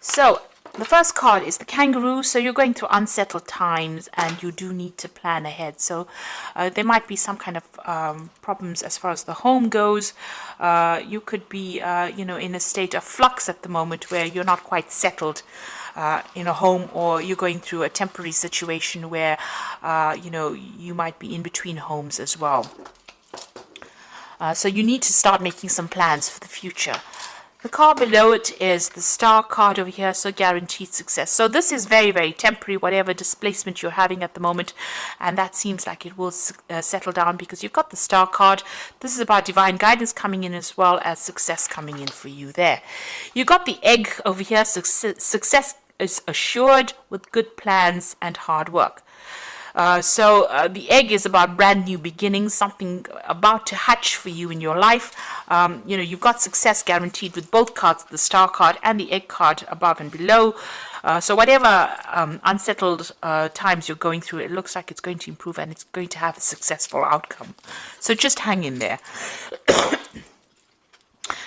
So the first card is the kangaroo. So you're going through unsettled times and you do need to plan ahead. So there might be some kind of problems as far as the home goes. You could be, in a state of flux at the moment where you're not quite settled in a home, or you're going through a temporary situation where, you might be in between homes as well. So you need to start making some plans for the future. The card below it is the star card over here, so guaranteed success. So this is very, very temporary, whatever displacement you're having at the moment, and that seems like it will settle down because you've got the star card. This is about divine guidance coming in as well as success coming in for you there. You've got the egg over here, success is assured with good plans and hard work. So the egg is about brand new beginnings, something about to hatch for you in your life. You've got success guaranteed with both cards, the star card and the egg card above and below. So whatever unsettled times you're going through, it looks like it's going to improve and it's going to have a successful outcome. So just hang in there.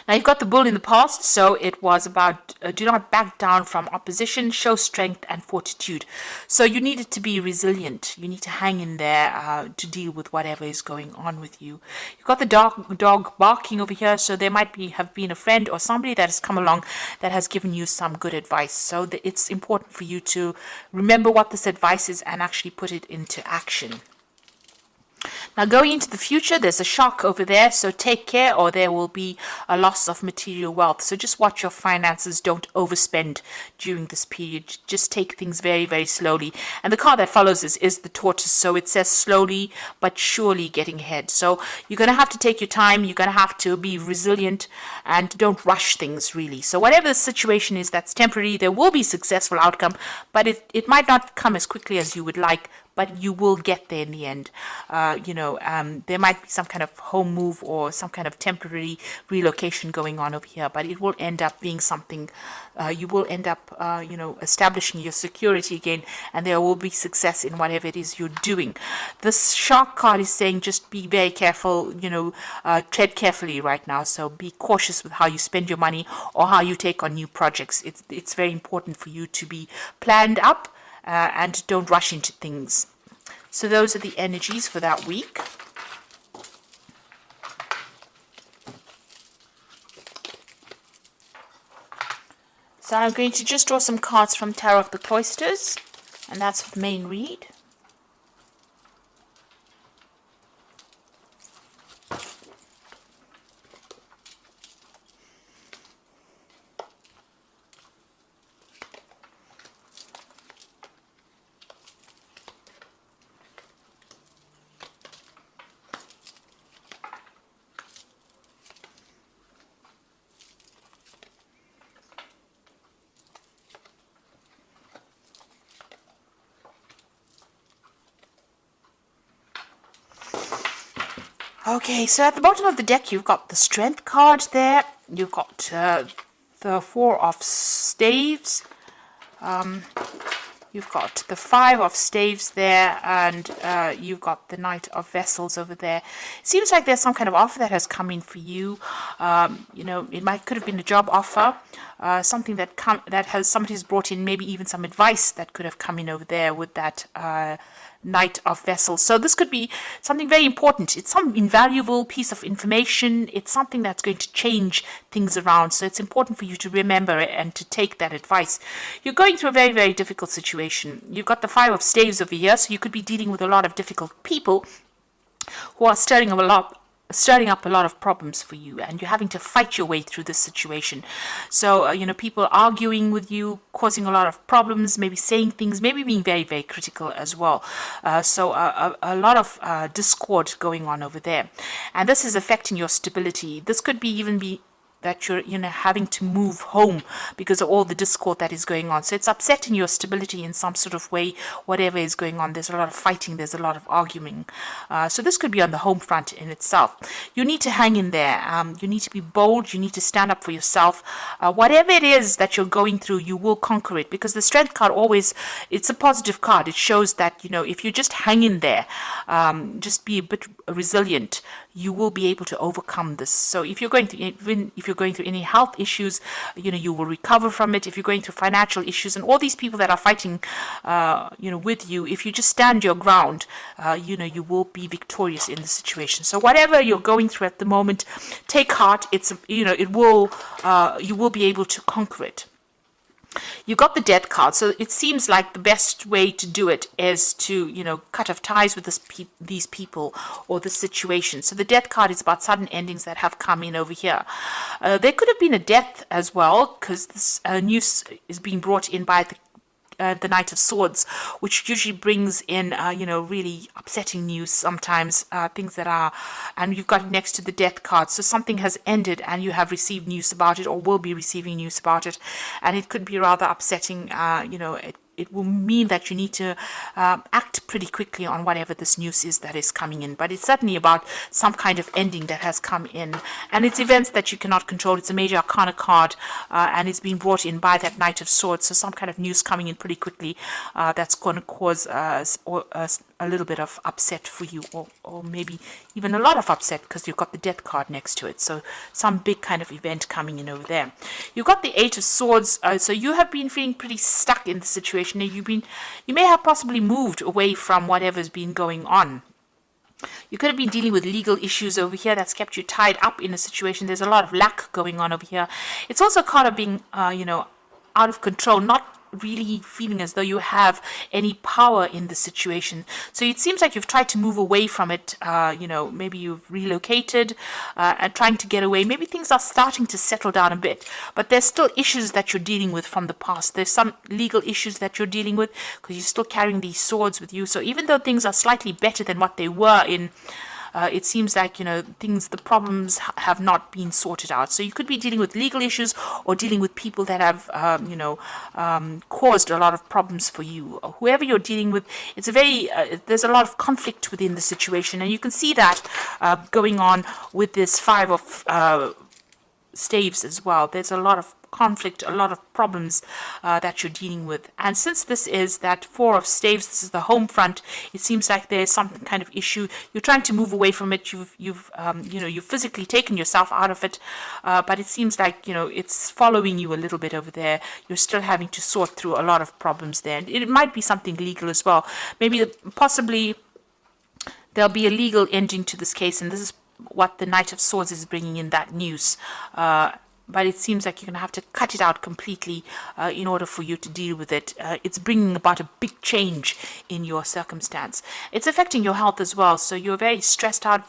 Now, you've got the bull in the past, so it was about do not back down from opposition, show strength and fortitude. So you needed to be resilient. You need to hang in there to deal with whatever is going on with you. You've got the dog barking over here, so there might have been a friend or somebody that has come along that has given you some good advice. So it's important for you to remember what this advice is and actually put it into action. Now, going into the future, there's a shark over there, so take care or there will be a loss of material wealth. So just watch your finances, don't overspend during this period. Just take things very, very slowly. And the card that follows is the tortoise, so it says slowly but surely getting ahead. So you're going to have to take your time, you're going to have to be resilient and don't rush things really. So whatever the situation is that's temporary, there will be successful outcome, but it might not come as quickly as you would like, but you will get there in the end. There might be some kind of home move or some kind of temporary relocation going on over here, but it will end up being something, you will end up, establishing your security again, and there will be success in whatever it is you're doing. This shark card is saying just be very careful, tread carefully right now, so be cautious with how you spend your money or how you take on new projects. It's very important for you to be planned up, and don't rush into things. So those are the energies for that week. So I'm going to just draw some cards from Tarot of the Cloisters, and that's for the main read. Okay, so at the bottom of the deck, you've got the Strength card there. You've got the Four of Staves. You've got the Five of Staves there, and you've got the Knight of Vessels over there. It seems like there's some kind of offer that has come in for you. It could have been a job offer, something that somebody's brought in, maybe even some advice that could have come in over there with that Knight of Vessels. So this could be something very important. It's some invaluable piece of information. It's something that's going to change things around. So it's important for you to remember it and to take that advice. You're going through a very, very difficult situation. You've got the Five of Staves over here, so you could be dealing with a lot of difficult people who are stirring up a lot of problems for you, and you're having to fight your way through this situation. So people arguing with you, causing a lot of problems, maybe saying things, maybe being very, very critical as well. So a lot of discord going on over there, and this is affecting your stability. This could even be that you're having to move home because of all the discord that is going on. So it's upsetting your stability in some sort of way, whatever is going on. There's a lot of fighting, there's a lot of arguing. So this could be on the home front in itself. You need to hang in there. You need to be bold. You need to stand up for yourself. Whatever it is that you're going through, you will conquer it, because the Strength card it's a positive card. It shows that, if you just hang in there, just be a bit resilient, you will be able to overcome this. So if you're you're going through any health issues, you will recover from it. If you're going through financial issues, and all these people that are fighting, with you, if you just stand your ground, you will be victorious in the situation. So whatever you're going through at the moment, take heart. You will be able to conquer it. You got the Death card, so it seems like the best way to do it is to, cut off ties with these people or the situation. So the Death card is about sudden endings that have come in over here. There could have been a death as well, because this news is being brought in by the Knight of Swords, which usually brings in, really upsetting news sometimes, things that are, and you've got it next to the Death card. So something has ended and you have received news about it or will be receiving news about it. And it could be rather upsetting, it will mean that you need to act pretty quickly on whatever this news is that is coming in. But it's certainly about some kind of ending that has come in. And it's events that you cannot control. It's a major arcana card, and it's been brought in by that Knight of Swords. So some kind of news coming in pretty quickly that's going to cause a little bit of upset for you, or maybe even a lot of upset, because you've got the Death card next to it. So some big kind of event coming in over there. You've got the Eight of Swords. So you have been feeling pretty stuck in the situation. You may have possibly moved away from whatever's been going on. You could have been dealing with legal issues over here that's kept you tied up in a situation. There's a lot of lack going on over here. It's also kind of being, out of control, not really feeling as though you have any power in the situation. So it seems like you've tried to move away from it. Maybe you've relocated and trying to get away. Maybe things are starting to settle down a bit, but there's still issues that you're dealing with from the past. There's some legal issues that you're dealing with because you're still carrying these swords with you. So even though things are slightly better than what they were in, it seems like, the problems have not been sorted out. So you could be dealing with legal issues or dealing with people that have, caused a lot of problems for you. Whoever you're dealing with, it's there's a lot of conflict within the situation. And you can see that going on with this Five of Staves as well. There's a lot of conflict, a lot of problems that you're dealing with. And since this is that Four of Staves, this is the home front, it seems like there's some kind of issue. You're trying to move away from it. You've physically taken yourself out of it, but it seems like, it's following you a little bit over there. You're still having to sort through a lot of problems there. And it might be something legal as well. Maybe possibly there'll be a legal ending to this case, and this is what the Knight of Swords is bringing in, that news. But it seems like you're going to have to cut it out completely in order for you to deal with it. It's bringing about a big change in your circumstance. It's affecting your health as well, so you're very stressed out,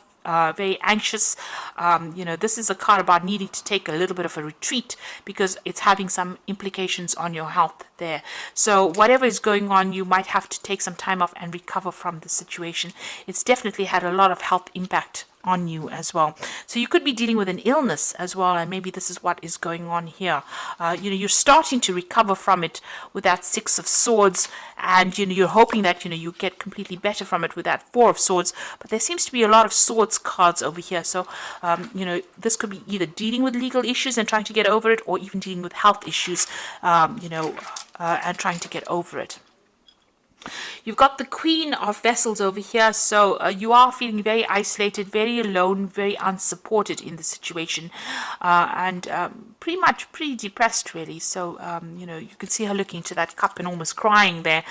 very anxious. This is a card about needing to take a little bit of a retreat because it's having some implications on your health there. So whatever is going on, you might have to take some time off and recover from the situation. It's definitely had a lot of health impact on you as well. So you could be dealing with an illness as well, and maybe this is what is going on here. You're starting to recover from it with that Six of Swords, and you're hoping that you get completely better from it with that Four of Swords. But there seems to be a lot of swords cards over here. So this could be either dealing with legal issues and trying to get over it, or even dealing with health issues, and trying to get over it. You've got the Queen of Vessels over here, so you are feeling very isolated, very alone, very unsupported in the situation, and pretty depressed, really. So, you can see her looking to that cup and almost crying there.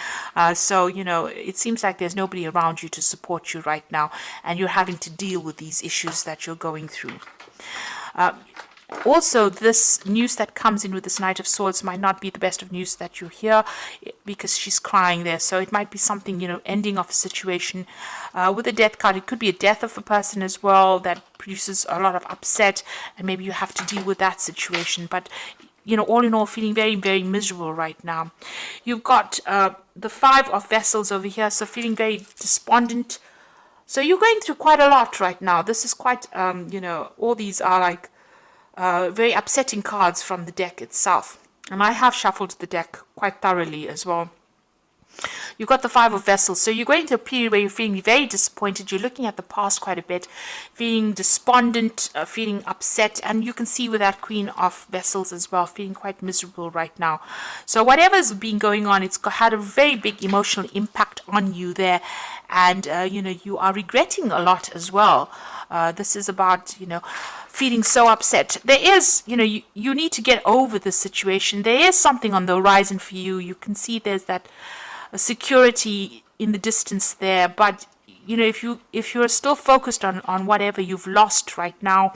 So, it seems like there's nobody around you to support you right now, and you're having to deal with these issues that you're going through. Also, this news that comes in with this Knight of Swords might not be the best of news that you hear, because she's crying there. So it might be something, ending of a situation. With the Death card, it could be a death of a person as well that produces a lot of upset, and maybe you have to deal with that situation. But, all in all, feeling very, very miserable right now. You've got the Five of Vessels over here, so feeling very despondent. So you're going through quite a lot right now. This is quite, all these are like very upsetting cards from the deck itself. And I have shuffled the deck quite thoroughly as well. You've got the Five of Vessels. So you're going through a period where you're feeling very disappointed. You're looking at the past quite a bit, feeling despondent, feeling upset. And you can see with that Queen of Vessels as well, feeling quite miserable right now. So whatever's been going on, it's had a very big emotional impact on you there. And, you are regretting a lot as well. This is about, feeling so upset. There is, you need to get over the situation. There is something on the horizon for you. You can see there's that security in the distance there, but if you're still focused on whatever you've lost right now,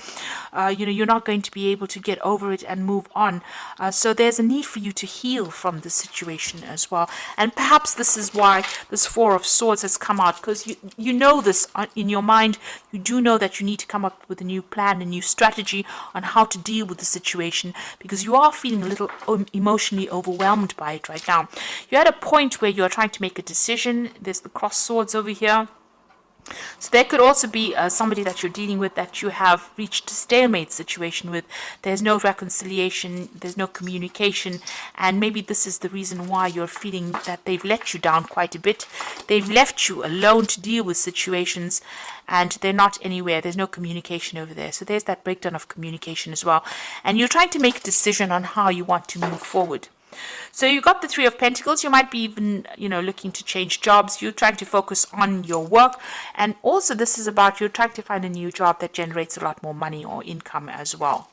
you're not going to be able to get over it and move on. So there's a need for you to heal from the situation as well. And perhaps this is why this Four of Swords has come out, because you know this in your mind. You do know that you need to come up with a new plan, a new strategy on how to deal with the situation, because you are feeling a little emotionally overwhelmed by it right now. You're at a point where you're trying to make a decision. There's the cross swords over here. So there could also be somebody that you're dealing with that you have reached a stalemate situation with. There's no reconciliation, there's no communication, and maybe this is the reason why you're feeling that they've let you down quite a bit. They've left you alone to deal with situations, and they're not anywhere. There's no communication over there. So there's that breakdown of communication as well. And you're trying to make a decision on how you want to move forward. So you got the Three of Pentacles. You might be even, looking to change jobs. You're trying to focus on your work. And also this is about you're trying to find a new job that generates a lot more money or income as well.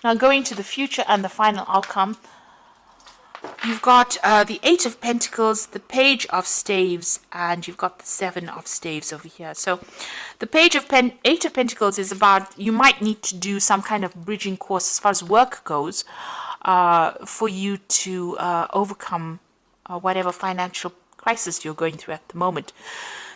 Now going to the future and the final outcome. You've got the Eight of Pentacles, the Page of Staves, and you've got the Seven of Staves over here. So the Eight of Pentacles is about you might need to do some kind of bridging course as far as work goes, for you to overcome whatever financial crisis you're going through at the moment.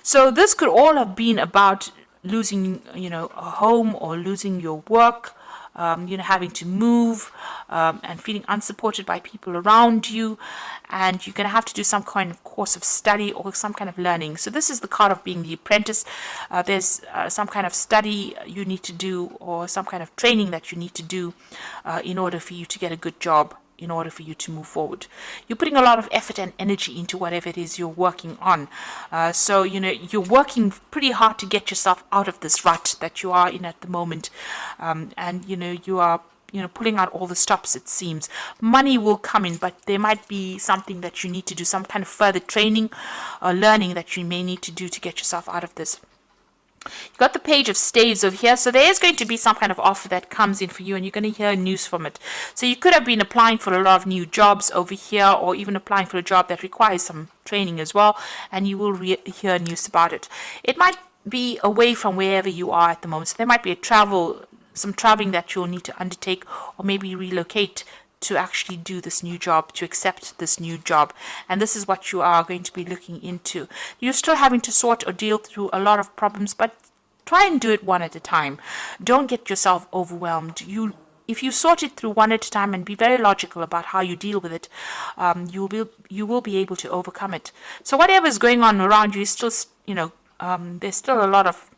So this could all have been about losing, a home, or losing your work, having to move, and feeling unsupported by people around you, and you're going to have to do some kind of course of study or some kind of learning. So this is the card of being the apprentice. There's some kind of study you need to do, or some kind of training that you need to do in order for you to get a good job, in order for you to move forward. You're putting a lot of effort and energy into whatever it is you're working on. So, you're working pretty hard to get yourself out of this rut that you are in at the moment. And, you are, pulling out all the stops, it seems. Money will come in, but there might be something that you need to do, some kind of further training or learning that you may need to do to get yourself out of this. You've got the Page of Staves over here, so there is going to be some kind of offer that comes in for you, and you're going to hear news from it. So you could have been applying for a lot of new jobs over here, or even applying for a job that requires some training as well, and you will hear news about it. It might be away from wherever you are at the moment, so there might be some traveling that you'll need to undertake, or maybe relocate to actually do this new job, to accept this new job. And this is what you are going to be looking into. You're still having to sort or deal through a lot of problems, but try and do it one at a time. Don't get yourself overwhelmed. If you sort it through one at a time and be very logical about how you deal with it, you will be able to overcome it. So whatever is going on around you is still, there's still a lot of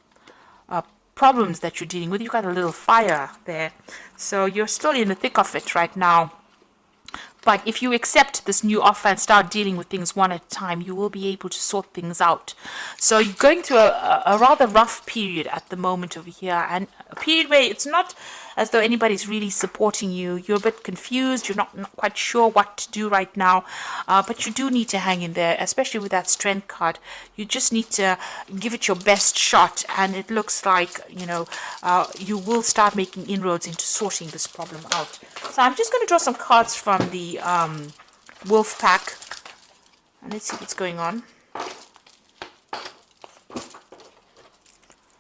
problems that you're dealing with. You've got a little fire there, so you're still in the thick of it right now. But if you accept this new offer and start dealing with things one at a time, you will be able to sort things out. So you're going through a rather rough period at the moment over here, and a period where it's not as though anybody's really supporting you. You're a bit confused. You're not quite sure what to do right now, but you do need to hang in there, especially with that Strength card. You just need to give it your best shot, and it looks like, you will start making inroads into sorting this problem out. So I'm just going to draw some cards from the Wolf Pack, and let's see what's going on.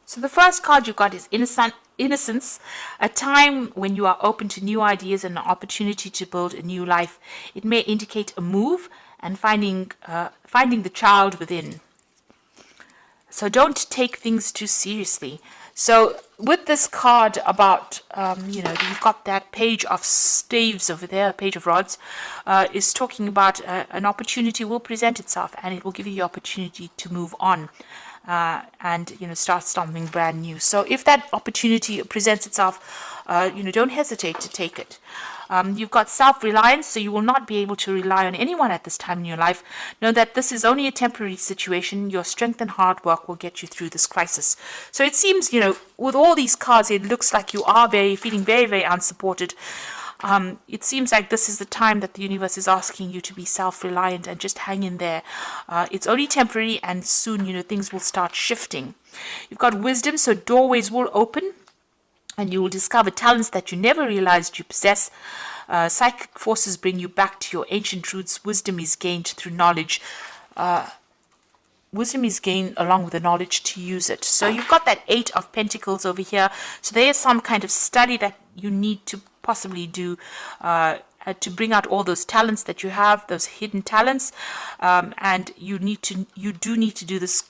So the first card you got is Innocence, a time when you are open to new ideas and an opportunity to build a new life. It may indicate a move and finding the child within. So don't take things too seriously. So with this card about, you've got that Page of Staves over there, Page of Rods, is talking about an opportunity will present itself, and it will give you the opportunity to move on. And start something brand new. So if that opportunity presents itself, don't hesitate to take it. You've got self-reliance, so you will not be able to rely on anyone at this time in your life. Know that this is only a temporary situation. Your strength and hard work will get you through this crisis. So it seems, with all these cards, it looks like you are feeling very, very unsupported. It seems like this is the time that the universe is asking you to be self-reliant and just hang in there. It's only temporary, and soon, things will start shifting. You've got wisdom, so doorways will open and you will discover talents that you never realized you possess. Psychic forces bring you back to your ancient roots. Wisdom is gained through knowledge. Wisdom is gained along with the knowledge to use it. So you've got that 8 of Pentacles over here. So there is some kind of study that you need to possibly do to bring out all those talents that you have, those hidden talents, and you do need to do this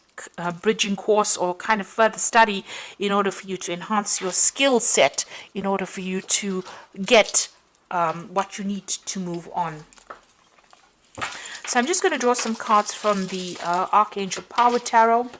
bridging course or kind of further study in order for you to enhance your skill set, in order for you to get what you need to move on. So I'm just going to draw some cards from the Archangel Power Tarot.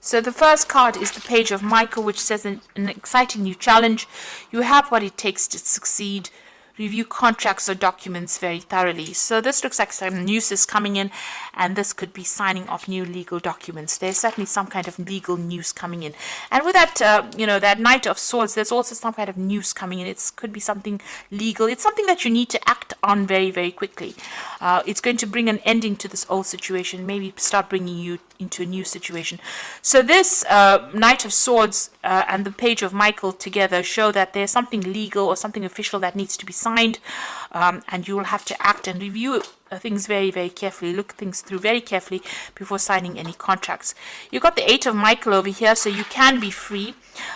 So the first card is the Page of Michael, which says an exciting new challenge. You have what it takes to succeed. Review contracts or documents very thoroughly. So this looks like some news is coming in, and this could be signing of new legal documents. There's certainly some kind of legal news coming in. And with that, that Knight of Swords, there's also some kind of news coming in. It could be something legal. It's something that you need to act on very, very quickly. It's going to bring an ending to this old situation, maybe start bringing you into a new situation. So this Knight of Swords and the Page of Michael together show that there's something legal or something official that needs to be signed, and you will have to act and review things very, very carefully. Look things through very carefully before signing any contracts. You've got the 8 of Michael over here, so you can be free,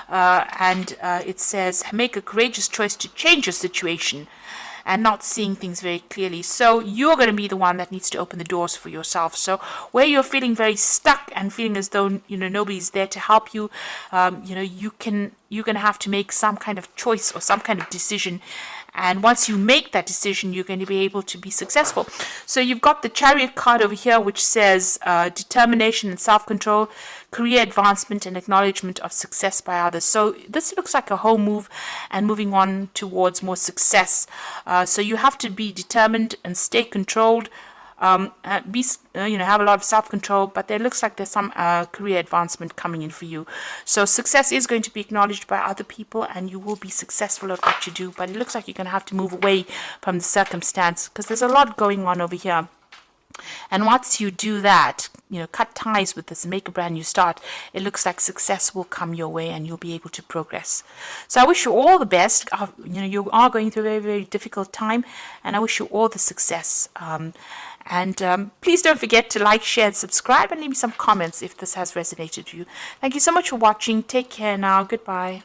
and it says make a courageous choice to change your situation and not seeing things very clearly. So you're going to be the one that needs to open the doors for yourself. So where you're feeling very stuck and feeling as though nobody's there to help you, you're going to have to make some kind of choice or some kind of decision. And once you make that decision, you're going to be able to be successful. So you've got the Chariot card over here, which says determination and self-control, career advancement and acknowledgement of success by others. So this looks like a home move and moving on towards more success. So you have to be determined and stay controlled. Have a lot of self-control, but there looks like there's some career advancement coming in for you. So success is going to be acknowledged by other people, and you will be successful at what you do, but it looks like you're going to have to move away from the circumstance because there's a lot going on over here. And once you do that, cut ties with this and make a brand new start, it looks like success will come your way and you'll be able to progress. So I wish you all the best. You are going through a very, very difficult time, and I wish you all the success. And please don't forget to like, share, and subscribe, and leave me some comments if this has resonated with you. Thank you so much for watching. Take care now. Goodbye.